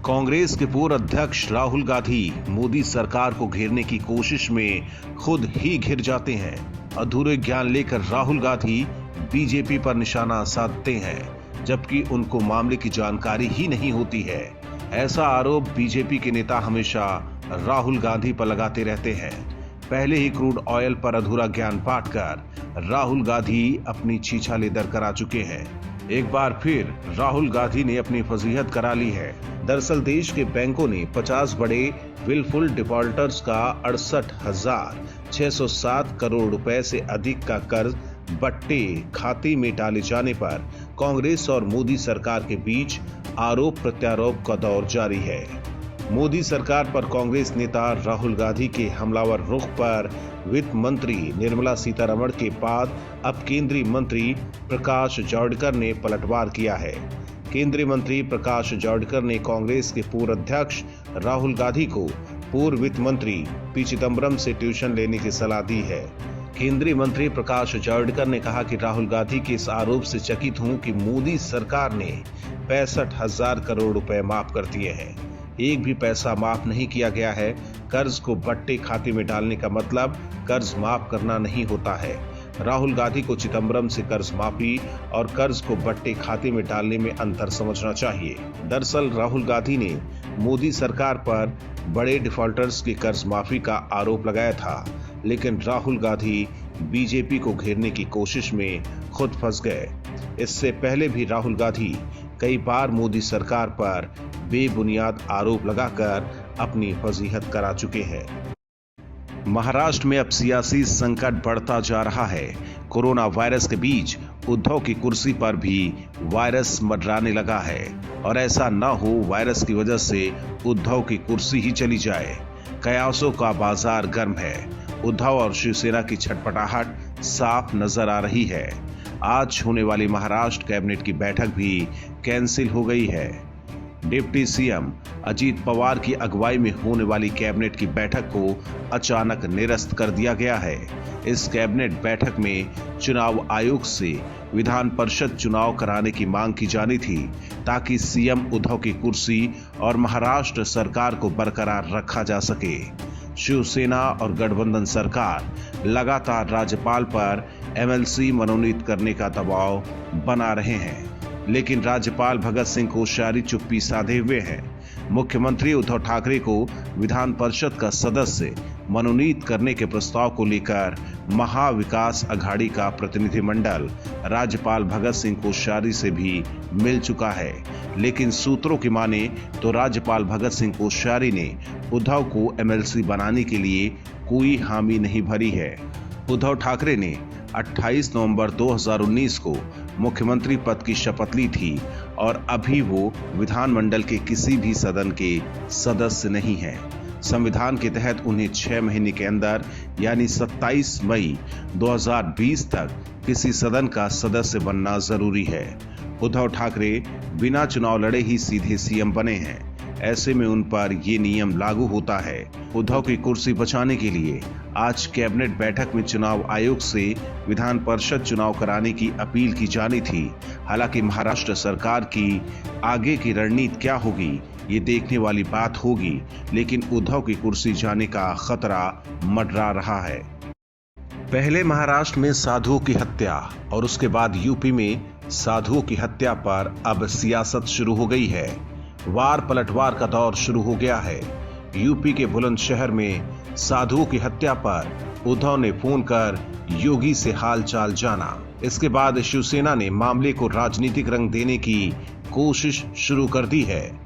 कांग्रेस के पूर्व अध्यक्ष राहुल गांधी मोदी सरकार को घेरने की कोशिश में खुद ही घिर जाते हैं। अधूरे ज्ञान लेकर राहुल गांधी बीजेपी पर निशाना साधते हैं, जबकि उनको मामले की जानकारी ही नहीं होती है। ऐसा आरोप बीजेपी के नेता हमेशा राहुल गांधी पर लगाते रहते हैं। पहले ही क्रूड ऑयल पर अधूरा ज्ञान बांटकर राहुल गांधी अपनी छीछाले दरकरा चुके हैं। एक बार फिर राहुल गांधी ने अपनी फजीहत करा ली है। दरअसल देश के बैंकों ने 50 बड़े विलफुल डिफॉल्टर्स का 68,607 करोड़ रुपए से अधिक का कर्ज बट्टे खाते में डाले जाने पर कांग्रेस और मोदी सरकार के बीच आरोप प्रत्यारोप का दौर जारी है। मोदी सरकार पर कांग्रेस नेता राहुल गांधी के हमलावर रुख पर वित्त मंत्री निर्मला सीतारमण के बाद अब केंद्रीय मंत्री प्रकाश जावड़ेकर ने पलटवार किया है। केंद्रीय मंत्री प्रकाश जावड़ेकर ने कांग्रेस के पूर्व अध्यक्ष राहुल गांधी को पूर्व वित्त मंत्री पी चिदम्बरम से ट्यूशन लेने की सलाह दी है। केंद्रीय मंत्री प्रकाश जावड़ेकर ने कहा कि राहुल गांधी के इस आरोप से चकित हूं कि मोदी सरकार ने 65,000 करोड़ रुपए माफ कर दिए हैं। एक भी पैसा माफ नहीं किया गया है। कर्ज को बट्टे खाते में डालने का मतलब कर्ज माफ करना नहीं होता है। राहुल गांधी को चिदम्बरम से कर्ज माफी और कर्ज को बट्टे खाते में डालने में अंतर समझना चाहिए। दरअसल राहुल गांधी ने मोदी सरकार पर बड़े डिफॉल्टर्स की कर्ज माफी का आरोप लगाया था, लेकिन राहुल गांधी बीजेपी को घेरने की कोशिश में खुद फंस गए। इससे पहले भी राहुल गांधी कई बार मोदी सरकार पर बेबुनियाद आरोप लगाकर अपनी फजीहत करा चुके हैं। महाराष्ट्र में अब सियासी संकट बढ़ता जा रहा है। कोरोना वायरस के बीच उद्धव की कुर्सी पर भी वायरस मंडराने लगा है और ऐसा न हो वायरस की वजह से उद्धव की कुर्सी ही चली जाए। कयासों का बाजार गर्म है। उद्धव और शिवसेना की छटपटाहट साफ नजर आ रही है। आज होने वाली महाराष्ट्र कैबिनेट की बैठक भी कैंसिल हो गई है। डिप्टी सीएम अजीत पवार की अगुवाई में होने वाली कैबिनेट की बैठक को अचानक निरस्त कर दिया गया है। इस कैबिनेट बैठक में चुनाव आयोग से विधान परिषद चुनाव कराने की मांग की जानी थी, ताकि सीएम उद्धव की कुर्सी और महाराष्ट्र सरकार को बरकरार रखा जा सके। शिवसेना और गठबंधन सरकार लगातार राज्यपाल पर एमएलसी मनोनीत करने का दबाव बना रहे हैं, लेकिन राज्यपाल भगत सिंह कोश्यारी चुप्पी साधे हुए हैं। मुख्यमंत्री उद्धव ठाकरे को विधान परिषद का सदस्य मनोनीत करने के प्रस्ताव को लेकर महाविकास अघाड़ी का प्रतिनिधिमंडल राज्यपाल भगत सिंह कोश्यारी से भी मिल चुका है, लेकिन सूत्रों की माने तो राज्यपाल भगत सिंह कोश्यारी ने उद्धव को एमएलसी बनाने के लिए कोई हामी नहीं भरी है। उद्धव ठाकरे ने 28 नवंबर 2019 को मुख्यमंत्री पद की शपथ ली थी और अभी वो विधानमंडल के किसी भी सदन के सदस्य नहीं हैं। संविधान के तहत उन्हें 6 महीने के अंदर यानी 27 मई 2020 तक किसी सदन का सदस्य बनना जरूरी है। उद्धव ठाकरे बिना चुनाव लड़े ही सीधे सीएम बने हैं। ऐसे में उन पर ये नियम लागू होता है। उद्धव की कुर्सी बचाने के लिए आज कैबिनेट बैठक में चुनाव आयोग से विधान परिषद चुनाव कराने की अपील की जानी थी। हालांकि महाराष्ट्र सरकार की आगे की रणनीति क्या होगी ये देखने वाली बात होगी, लेकिन उद्धव की कुर्सी जाने का खतरा मंडरा रहा है। पहले महाराष्ट्र में साधुओं की हत्या और उसके बाद यूपी में साधुओं की हत्या पर अब सियासत शुरू हो गई है। वार पलटवार का दौर शुरू हो गया है। यूपी के बुलंदशहर में साधुओं की हत्या पर उद्धव ने फोन कर योगी से हालचाल जाना। इसके बाद शिवसेना ने मामले को राजनीतिक रंग देने की कोशिश शुरू कर दी है।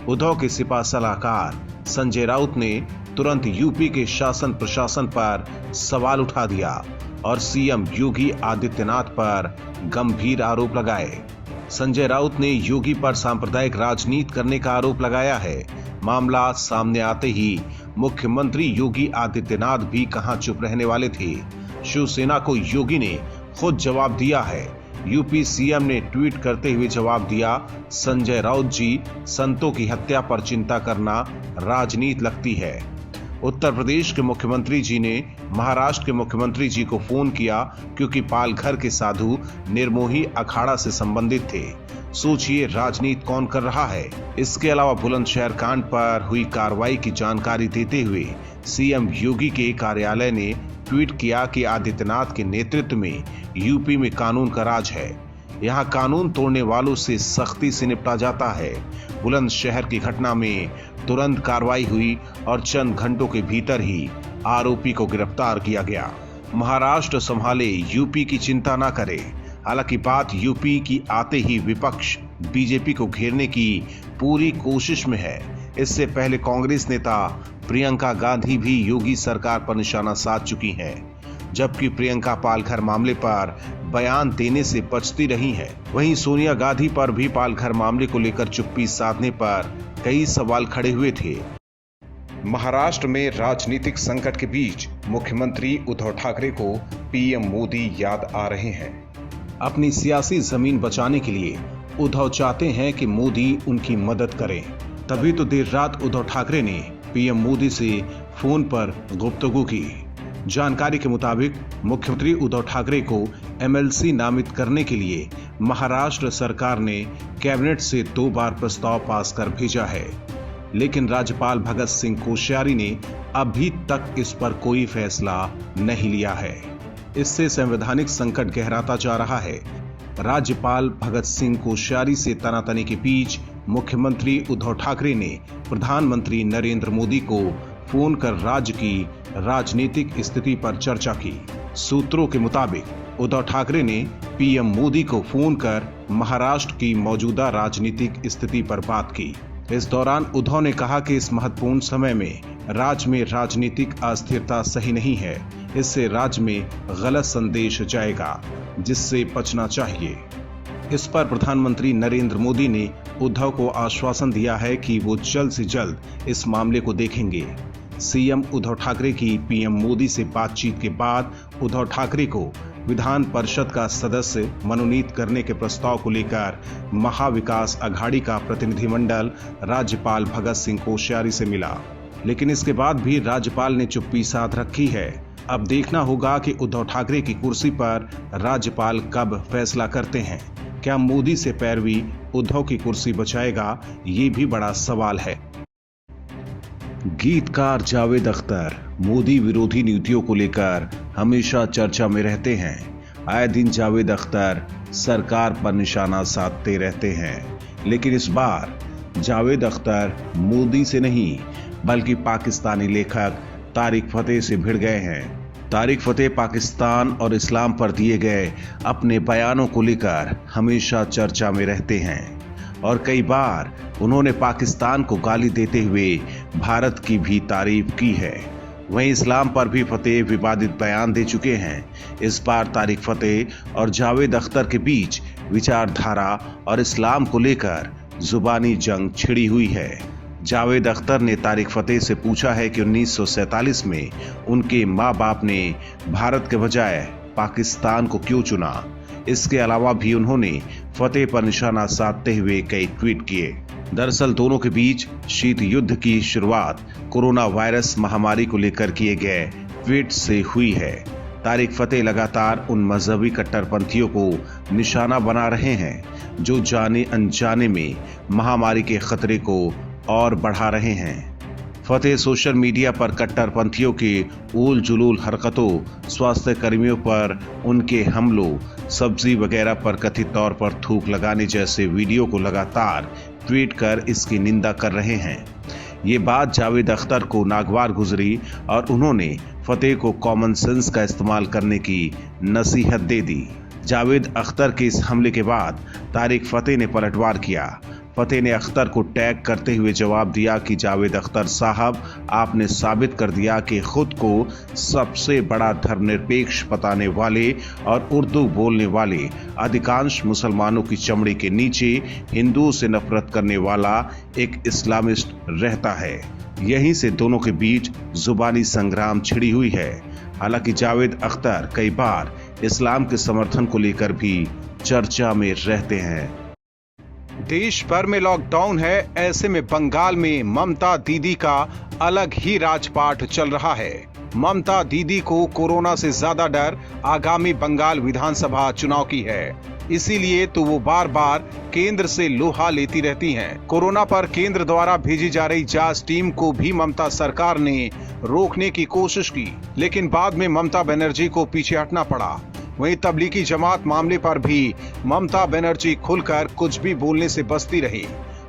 उद्धव के सिपा सलाहकार संजय राउत ने तुरंत यूपी के शासन प्रशासन पर सवाल उठा दिया और सीएम योगी आदित्यनाथ पर गंभीर आरोप लगाए। संजय राउत ने योगी पर सांप्रदायिक राजनीति करने का आरोप लगाया है। मामला सामने आते ही मुख्यमंत्री योगी आदित्यनाथ भी कहां चुप रहने वाले थे। शिवसेना को योगी ने खुद जवाब दिया है। यूपी सीएम ने ट्वीट करते हुए जवाब दिया, संजय राउत जी, संतों की हत्या पर चिंता करना राजनीति लगती है। उत्तर प्रदेश के मुख्यमंत्री जी ने महाराष्ट्र के मुख्यमंत्री जी को फोन किया क्योंकि पालघर के साधु निर्मोही अखाड़ा से संबंधित थे। सोचिए राजनीति कौन कर रहा है। इसके अलावा बुलंदशहर कांड पर हुई कार्रवाई की जानकारी देते हुए सीएम योगी के कार्यालय ने ट्वीट किया कि आदित्यनाथ के नेतृत्व में यूपी में कानून का राज है। यहाँ कानून तोड़ने वालों से सख्ती से निपटा जाता है। बुलंदशहर की घटना में तुरंत कार्रवाई हुई और चंद घंटों के भीतर ही आरोपी को गिरफ्तार किया गया। महाराष्ट्र संभाले, यूपी की चिंता ना करे। हालांकि बात यूपी की आते ही विपक्ष बीजेपी को घेरने की पूरी कोशिश में है। इससे पहले कांग्रेस नेता प्रियंका गांधी भी योगी सरकार पर निशाना साध चुकी हैं, जबकि प्रियंका पालघर मामले पर बयान देने से बचती रही हैं। वहीं सोनिया गांधी पर भी पालघर मामले को लेकर चुप्पी साधने पर कई सवाल खड़े हुए थे। महाराष्ट्र में राजनीतिक संकट के बीच मुख्यमंत्री उद्धव ठाकरे को पीएम मोदी याद आ रहे हैं। अपनी सियासी जमीन बचाने के लिए उद्धव चाहते हैं कि मोदी उनकी मदद करें। तभी तो देर रात उद्धव ठाकरे ने पीएम मोदी से फोन पर गुफ्तगू की। जानकारी के मुताबिक मुख्यमंत्री उद्धव ठाकरे को एमएलसी नामित करने के लिए महाराष्ट्र सरकार ने कैबिनेट से 2 बार प्रस्ताव पास कर भेजा है, लेकिन राज्यपाल भगत सिंह कोश्यारी ने अभी तक इस पर कोई फैसला नहीं लिया है। इससे संवैधानिक संकट गहराता जा रहा है। राज्यपाल भगत सिंह कोश्यारी से तनातनी के बीच मुख्यमंत्री उद्धव ठाकरे ने प्रधानमंत्री नरेंद्र मोदी को फोन कर राज्य की राजनीतिक स्थिति पर चर्चा की। सूत्रों के मुताबिक उद्धव ठाकरे ने पीएम मोदी को फोन कर महाराष्ट्र की मौजूदा राजनीतिक स्थिति पर बात की। इस दौरान उद्धव ने कहा कि इस महत्वपूर्ण समय में राज्य में राजनीतिक अस्थिरता सही नहीं है। इससे राज्य में गलत संदेश जाएगा, जिससे बचना चाहिए। इस पर प्रधानमंत्री नरेंद्र मोदी ने उद्धव को आश्वासन दिया है कि वो जल्द से जल्द इस मामले को देखेंगे। सीएम उद्धव ठाकरे की पीएम मोदी से बातचीत के बाद उद्धव ठाकरे को विधान परिषद का सदस्य मनोनीत करने के प्रस्ताव को लेकर महाविकास अघाड़ी का प्रतिनिधिमंडल राज्यपाल भगत सिंह कोश्यारी से मिला, लेकिन इसके बाद भी राज्यपाल ने चुप्पी साध रखी है। अब देखना होगा कि उद्धव ठाकरे की कुर्सी पर राज्यपाल कब फैसला करते हैं। क्या मोदी से पैरवी उद्धव की कुर्सी बचाएगा, ये भी बड़ा सवाल है। गीतकार जावेद अख्तर मोदी विरोधी नीतियों को लेकर हमेशा चर्चा में रहते हैं। आए दिन जावेद अख्तर सरकार पर निशाना साधते रहते हैं, लेकिन इस बार जावेद अख्तर मोदी से नहीं बल्कि पाकिस्तानी लेखक तारिक फतेह से भिड़ गए हैं। तारिक फतेह पाकिस्तान और इस्लाम पर दिए गए अपने बयानों को लेकर हमेशा चर्चा में रहते हैं और कई बार उन्होंने पाकिस्तान को गाली देते हुए भारत की भी तारीफ की है। वहीं इस्लाम पर भी फतेह विवादित बयान दे चुके हैं। इस बार तारिक फतेह और जावेद अख्तर के बीच विचारधारा और इस्लाम को लेकर जुबानी जंग छिड़ी हुई है। जावेद अख्तर ने तारिक फतेह से पूछा है कि 1947 में उनके माँ बाप ने भारत के बजाय पाकिस्तान को क्यों चुना। इसके अलावा भी उन्होंने फतेह पर निशाना साधते हुए कई ट्वीट किए। दरअसल दोनों के बीच शीत युद्ध की शुरुआत कोरोना वायरस महामारी को लेकर किए गए ट्वीट से हुई है। तारिक फतेह लगातार उन मजहबी कट्टरपंथियों को निशाना बना रहे हैं जो जाने अनजाने में महामारी के खतरे को और बढ़ा रहे हैं। फतेह सोशल मीडिया पर कट्टरपंथियों के उल जुलूल हरकतों, स्वास्थ्य कर्मियों पर उनके हमलों, सब्जी वगैरह पर कथित तौर पर थूक लगाने जैसे वीडियो को लगातार ट्वीट कर इसकी निंदा कर रहे हैं। ये बात जावेद अख्तर को नागवार गुजरी और उन्होंने फतेह को कॉमन सेंस का इस्तेमाल करने की नसीहत दे दी। जावेद अख्तर के इस हमले के बाद तारिक फतेह ने पलटवार किया। फतेह ने अख्तर को टैग करते हुए जवाब दिया कि जावेद अख्तर साहब, आपने साबित कर दिया कि खुद को सबसे बड़ा धर्मनिरपेक्ष बताने वाले और उर्दू बोलने वाले अधिकांश मुसलमानों की चमड़ी के नीचे हिंदुओं से नफरत करने वाला एक इस्लामिस्ट रहता है। यहीं से दोनों के बीच जुबानी संग्राम छिड़ी हुई है। हालांकि जावेद अख्तर कई बार इस्लाम के समर्थन को लेकर भी चर्चा में रहते हैं। देश भर में लॉकडाउन है, ऐसे में बंगाल में ममता दीदी का अलग ही राजपाट चल रहा है। ममता दीदी को कोरोना से ज्यादा डर आगामी बंगाल विधानसभा चुनाव की है, इसीलिए तो वो बार बार केंद्र से लोहा लेती रहती हैं। कोरोना पर केंद्र द्वारा भेजी जा रही जांच टीम को भी ममता सरकार ने रोकने की कोशिश की, लेकिन बाद में ममता बनर्जी को पीछे हटना पड़ा। वहीं तबलीगी जमात मामले पर भी ममता बनर्जी खुलकर कुछ भी बोलने से बचती रही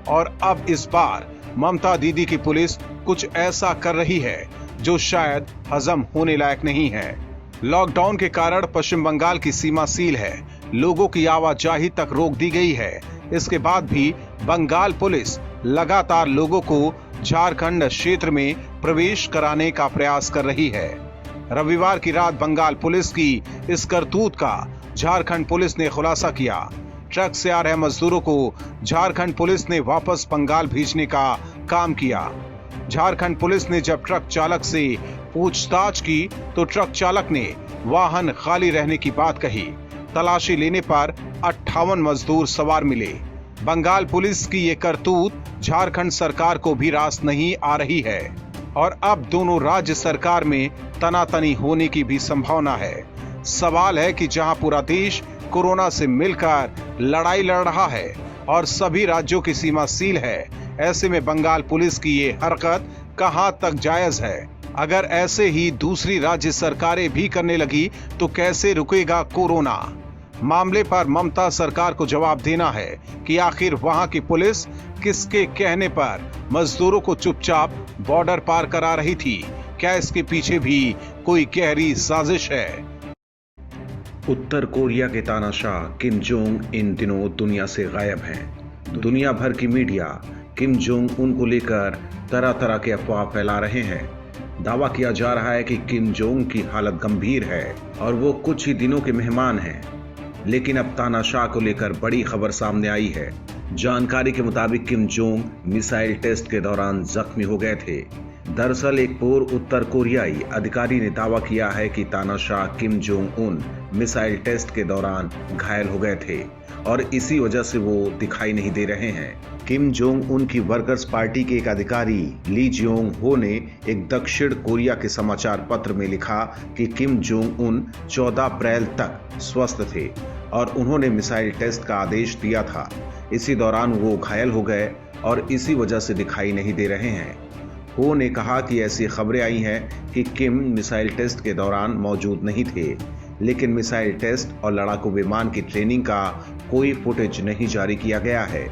और अब इस बार ममता दीदी की पुलिस कुछ ऐसा कर रही है जो शायद हजम होने लायक नहीं है। लॉकडाउन के कारण पश्चिम बंगाल की सीमा सील है, लोगों की आवाजाही तक रोक दी गई है। इसके बाद भी बंगाल पुलिस लगातार लोगों को झारखंड क्षेत्र में प्रवेश कराने का प्रयास कर रही है। रविवार की रात बंगाल पुलिस की इस करतूत का झारखंड पुलिस ने खुलासा किया। ट्रक से आ रहे मजदूरों को झारखंड पुलिस ने वापस बंगाल भेजने का काम किया। झारखंड पुलिस ने जब ट्रक चालक से पूछताछ की तो ट्रक चालक ने वाहन खाली रहने की बात कही। तलाशी लेने पर 58 मजदूर सवार मिले। बंगाल पुलिस की ये करतूत झारखंड सरकार को भी रास नहीं आ रही है और अब दोनों राज्य सरकार में तनातनी होने की भी संभावना है। सवाल है कि जहां पूरा देश कोरोना से मिलकर लड़ाई लड़ रहा है और सभी राज्यों की सीमा सील है, ऐसे में बंगाल पुलिस की ये हरकत कहां तक जायज है? अगर ऐसे ही दूसरी राज्य सरकारें भी करने लगी तो कैसे रुकेगा कोरोना? मामले पर ममता सरकार को जवाब देना है कि आखिर वहां की पुलिस किसके कहने पर मजदूरों को चुपचाप बॉर्डर पार करा रही थी। क्या इसके पीछे भी कोई गहरी साजिश है? उत्तर कोरिया के तानाशाह किम जोंग इन दिनों दुनिया से गायब हैं। दुनिया भर की मीडिया किम जोंग उन को लेकर तरह तरह के अफवाह फैला रहे हैं। दावा किया जा रहा है कि किम जोंग की हालत गंभीर है और वो कुछ ही दिनों के मेहमान हैं। लेकिन अब तानाशाह को लेकर बड़ी खबर सामने आई है। जानकारी के मुताबिक किम जोंग मिसाइल टेस्ट के दौरान जख्मी हो गए थे। दरअसल एक पूर्व उत्तर कोरियाई अधिकारी ने दावा किया है कि तानाशाह Kim Jong Un missile test के दौरान घायल हो गए थे और इसी वजह से वो दिखाई नहीं दे रहे हैं। किम जोंग उन की वर्कर्स पार्टी के एक अधिकारी ली जियोंग हो ने एक दक्षिण कोरिया के समाचार पत्र में लिखा कि किम जोंग उन 14 अप्रैल तक स्वस्थ थे और उन्होंने मिसाइल टेस्ट का आदेश दिया था। इसी दौरान वो घायल हो गए और इसी वजह से दिखाई नहीं दे रहे हैं। हो ने कहा कि ऐसी खबरें आई हैं कि किम मिसाइल टेस्ट के दौरान मौजूद नहीं थे, लेकिन मिसाइल टेस्ट और लड़ाकू विमान की ट्रेनिंग का कोई फुटेज नहीं जारी किया गया है।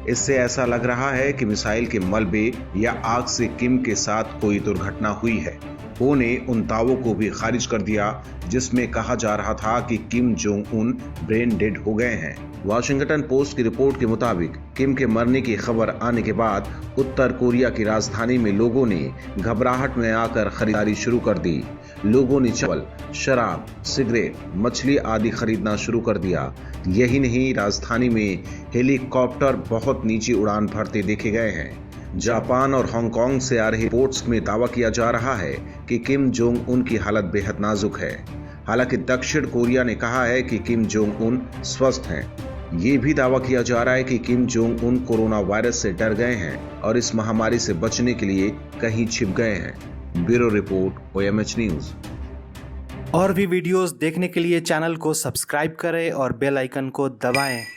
इससे ऐसा लग रहा है कि मिसाइल के मलबे या आग से किम के साथ कोई दुर्घटना हुई है। हो ने उन दावों को भी खारिज कर दिया जिसमें कहा जा रहा था कि किम जोंग उन ब्रेन डेड हो गए हैं। वाशिंगटन पोस्ट की रिपोर्ट के मुताबिक किम के मरने की खबर आने के बाद उत्तर कोरिया की राजधानी में लोगों ने घबराहट में आकर खरीदारी शुरू कर दी। लोगों ने चावल, शराब, सिगरेट, मछली आदि खरीदना शुरू कर दिया। यही नहीं, राजधानी में हेलीकॉप्टर बहुत नीचे उड़ान भरते देखे गए हैं। जापान और हांगकांग से आ रही रिपोर्ट्स में दावा किया जा रहा है कि किम जोंग उन की हालत बेहद नाजुक है। हालांकि दक्षिण कोरिया ने कहा है कि किम जोंग उन स्वस्थ हैं। ये भी दावा किया जा रहा है कि किम जोंग उन कोरोना वायरस से डर गए हैं और इस महामारी से बचने के लिए कहीं छिप गए हैं। Bureau report, OMH news. और भी वीडियोस देखने के लिए चैनल को सब्सक्राइब करें और बेल आइकन को दबाएं।